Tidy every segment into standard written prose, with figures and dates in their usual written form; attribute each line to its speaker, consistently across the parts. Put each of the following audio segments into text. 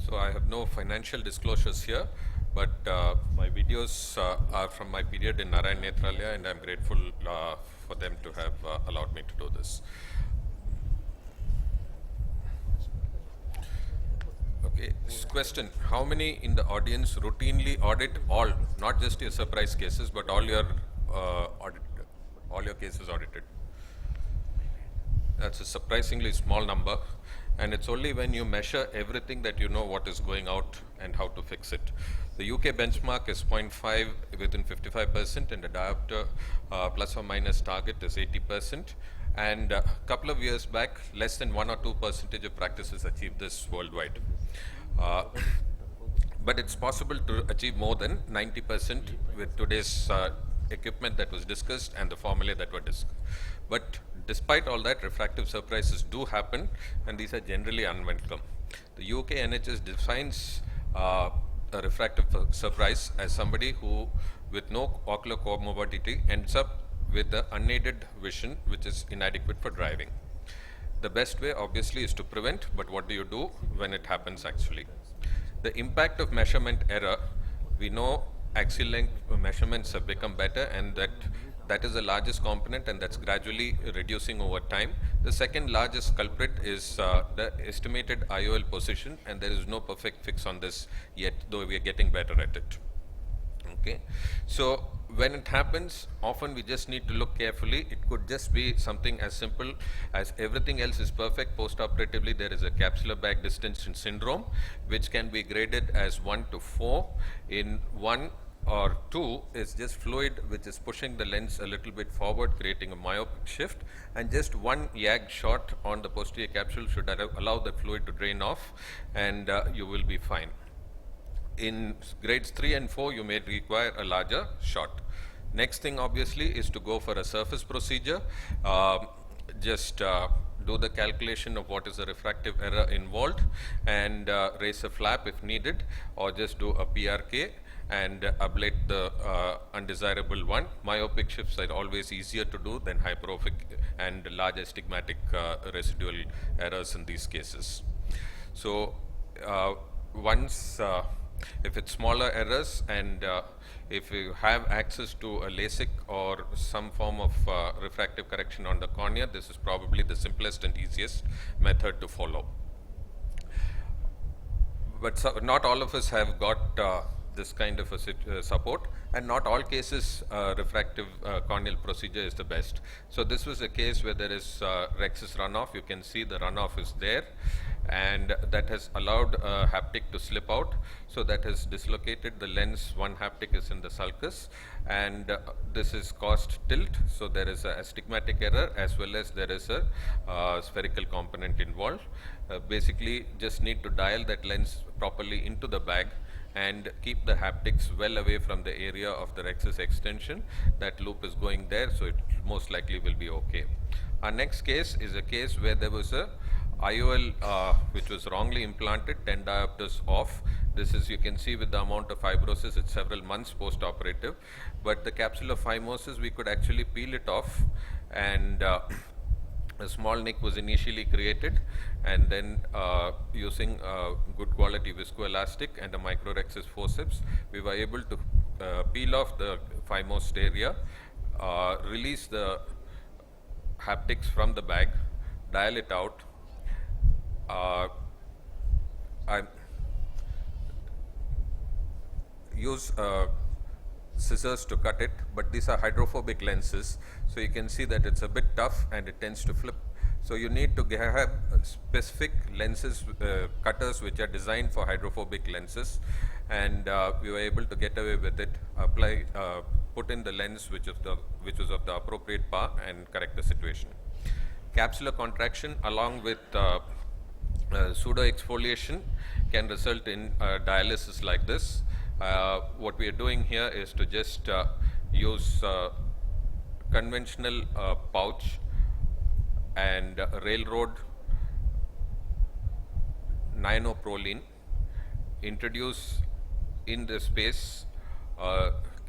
Speaker 1: So I have no financial disclosures here, but my videos are from my period in Narayan Nethralaya, and I'm grateful for them to have allowed me to do this. Okay, question: how many in the audience routinely audit all, not just your surprise cases, but all your cases audited? That's a surprisingly small number, and it's only when you measure everything that you know what is going out and how to fix it. The UK benchmark is 0.5 within 55%, and the diopter plus or minus target is 80%. And a couple of years back, less than 1 or 2% of practices achieved this worldwide. But it's possible to achieve more than 90% with today's equipment that was discussed and the formulae that were discussed. But despite all that, refractive surprises do happen, and these are generally unwelcome. The UK NHS defines a refractive surprise as somebody who, with no ocular comorbidity, ends up with the unaided vision, which is inadequate for driving. The best way, obviously, is to prevent, but what do you do when it happens actually? The impact of measurement error, we know axial length measurements have become better, and that is the largest component, and that's gradually reducing over time. The second largest culprit is the estimated IOL position, and there is no perfect fix on this yet, though we are getting better at it. Okay, so when it happens, often we just need to look carefully. It could just be something as simple as everything else is perfect. Post-operatively, there is a capsular bag distension syndrome, which can be graded as 1 to 4. In 1 or 2 is just fluid which is pushing the lens a little bit forward, creating a myopic shift, and just one YAG shot on the posterior capsule should allow the fluid to drain off, and you will be fine. In grades 3 and 4, you may require a larger shot. Next thing, obviously, is to go for a surface procedure. Do the calculation of what is the refractive error involved, and raise a flap if needed, or just do a PRK and ablate the undesirable one. Myopic shifts are always easier to do than hyperopic and large astigmatic residual errors in these cases. So if it's smaller errors, and if you have access to a LASIK or some form of refractive correction on the cornea, this is probably the simplest and easiest method to follow. But not all of us have got this kind of a support, and not all cases refractive corneal procedure is the best. So this was a case where there is rhexis runoff. You can see the runoff is there, and that has allowed haptic to slip out. So that has dislocated the lens. One haptic is in the sulcus, and this is caused tilt. So there is a astigmatic error, as well as there is a spherical component involved. Basically, just need to dial that lens properly into the bag and keep the haptics well away from the area of the rhexis extension. That loop is going there, so it most likely will be okay. Our next case is a case where there was a IOL which was wrongly implanted, 10 diopters off. This is, you can see with the amount of fibrosis, it's several months post-operative, but the capsular phimosis, we could actually peel it off, and a small nick was initially created, and then using good quality viscoelastic and a microrhexis forceps, we were able to peel off the phimosed area, release the haptics from the bag, dial it out. I use scissors to cut it, but these are hydrophobic lenses, so you can see that it's a bit tough and it tends to flip. So you need to have specific lenses, cutters which are designed for hydrophobic lenses, and we were able to get away with it, put in the lens which was of the appropriate power, and correct the situation. Capsular contraction along with pseudo exfoliation can result in dialysis like this. What we are doing here is to just use conventional pouch and railroad nionoprolene, introduce in the space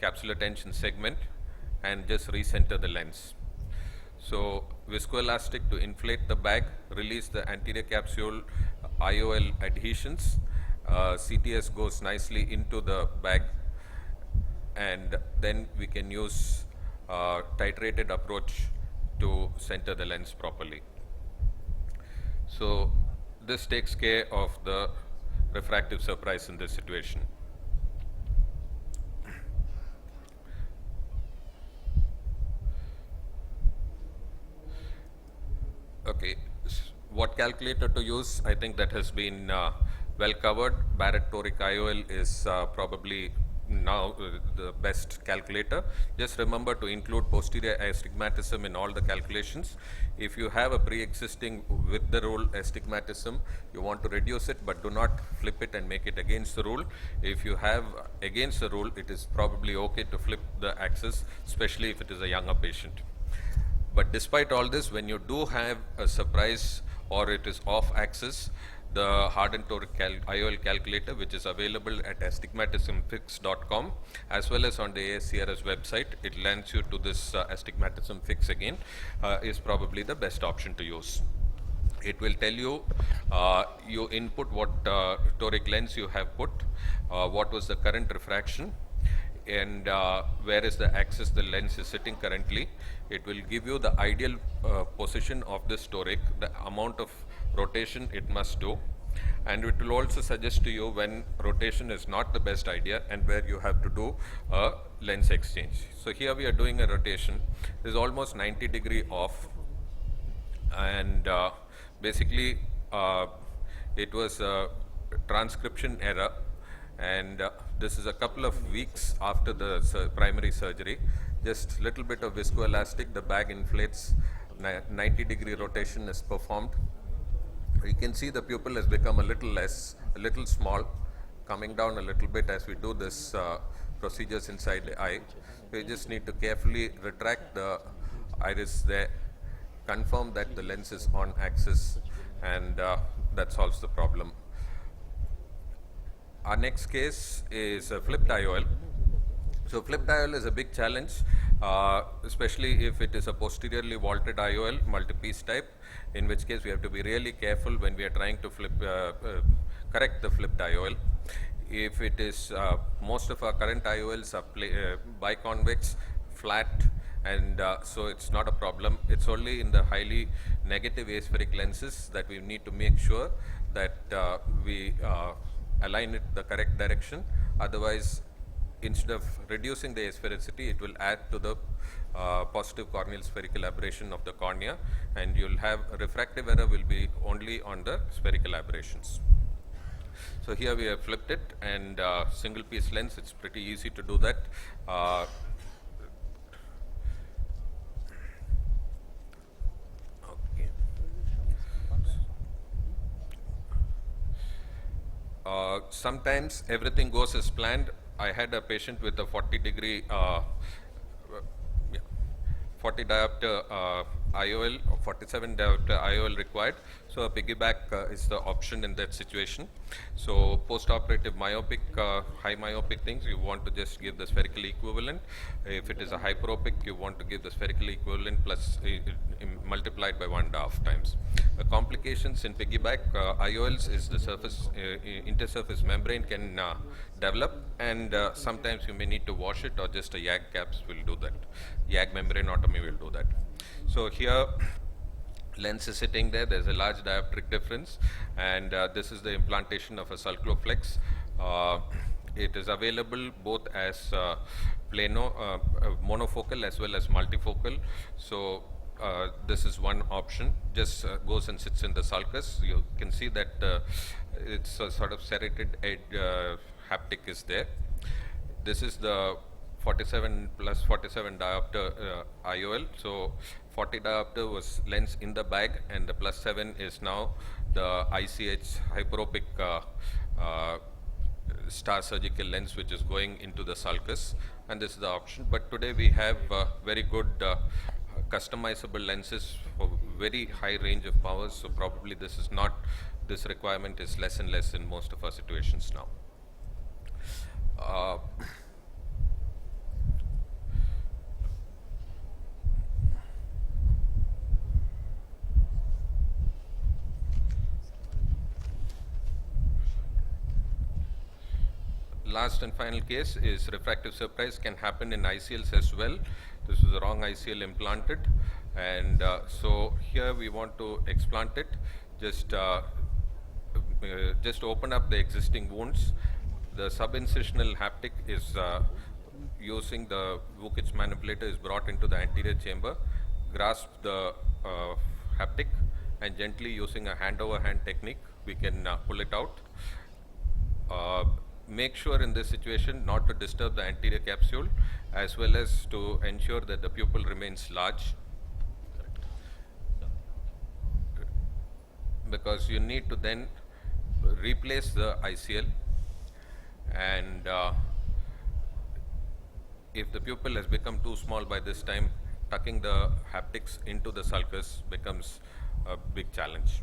Speaker 1: capsular tension segment, and just recenter the lens. So viscoelastic to inflate the bag, release the anterior capsule IOL adhesions, CTS goes nicely into the bag, and then we can use titrated approach to center the lens properly. So this takes care of the refractive surprise in this situation. Okay, what calculator to use? I think that has been well covered. Barrett Toric IOL is probably now the best calculator. Just remember to include posterior astigmatism in all the calculations. If you have a pre-existing with the rule astigmatism, you want to reduce it, but do not flip it and make it against the rule. If you have against the rule, it is probably okay to flip the axis, especially if it is a younger patient. But despite all this, when you do have a surprise or it is off axis, the Hardened Toric IOL calculator, which is available at astigmatismfix.com as well as on the ASCRS website, it lands you to this astigmatism fix again, is probably the best option to use. It will tell you, you input what toric lens you have put, what was the current refraction, and where is the axis the lens is sitting currently. It will give you the ideal position of this toric, the amount of rotation it must do, and it will also suggest to you when rotation is not the best idea and where you have to do a lens exchange. So here we are doing a rotation. This is almost 90-degree off, and basically it was a transcription error, and this is a couple of weeks after the primary surgery. Just little bit of viscoelastic, the bag inflates, 90-degree rotation is performed. You can see the pupil has become a little small, coming down a little bit as we do this procedures inside the eye. So you just need to carefully retract the iris there, confirm that the lens is on axis, and that solves the problem. Our next case is a flipped IOL. So flipped IOL is a big challenge, especially if it is a posteriorly vaulted IOL, multi-piece type, in which case we have to be really careful when we are trying to correct the flipped IOL. If it is, most of our current IOLs are biconvex, flat, and so it's not a problem. It's only in the highly negative aspheric lenses that we need to make sure that we align it the correct direction. Otherwise, instead of reducing the asphericity, it will add to the positive corneal spherical aberration of the cornea, and you'll have refractive error will be only on the spherical aberrations. So here we have flipped it, and single piece lens, it's pretty easy to do that. Okay. Sometimes everything goes as planned. I had a patient with a 40-degree 40 diopter IOL or 47 diopter IOL required. So a piggyback is the option in that situation. So post-operative myopic, high myopic things, you want to just give the spherical equivalent. If it is a hyperopic, you want to give the spherical equivalent plus multiplied by 1.5 times. The complications in piggyback IOLs is the surface intersurface membrane can develop, and sometimes you may need to wash it, or just a YAG caps will do that. YAG membranotomy will do that. So here lens is sitting there, there's a large dioptric difference, and this is the implantation of a Sulcloflex. It is available both as monofocal as well as multifocal. So this is one option, just goes and sits in the sulcus. You can see that it's a sort of serrated edge haptic is there. This is the 47 plus 47 diopter IOL. So 40 diopter was lens in the bag, and the plus 7 is now the ICH hyperopic star surgical lens, which is going into the sulcus, and this is the option. But today we have very good customizable lenses for very high range of powers, so probably this requirement is less and less in most of our situations now. last and final case is refractive surprise can happen in ICLs as well. This is the wrong ICL implanted, and so here we want to explant it. Just open up the existing wounds. The subincisional haptic is using the Vukich manipulator is brought into the anterior chamber, grasp the haptic, and gently using a hand over hand technique we can pull it out. Make sure in this situation not to disturb the anterior capsule, as well as to ensure that the pupil remains large, because you need to then replace the ICL, and if the pupil has become too small by this time, tucking the haptics into the sulcus becomes a big challenge.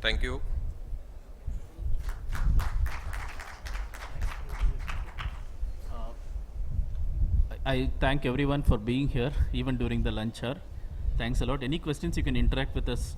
Speaker 1: Thank you.
Speaker 2: I thank everyone for being here, even during the lunch hour. Thanks a lot. Any questions, you can interact with us.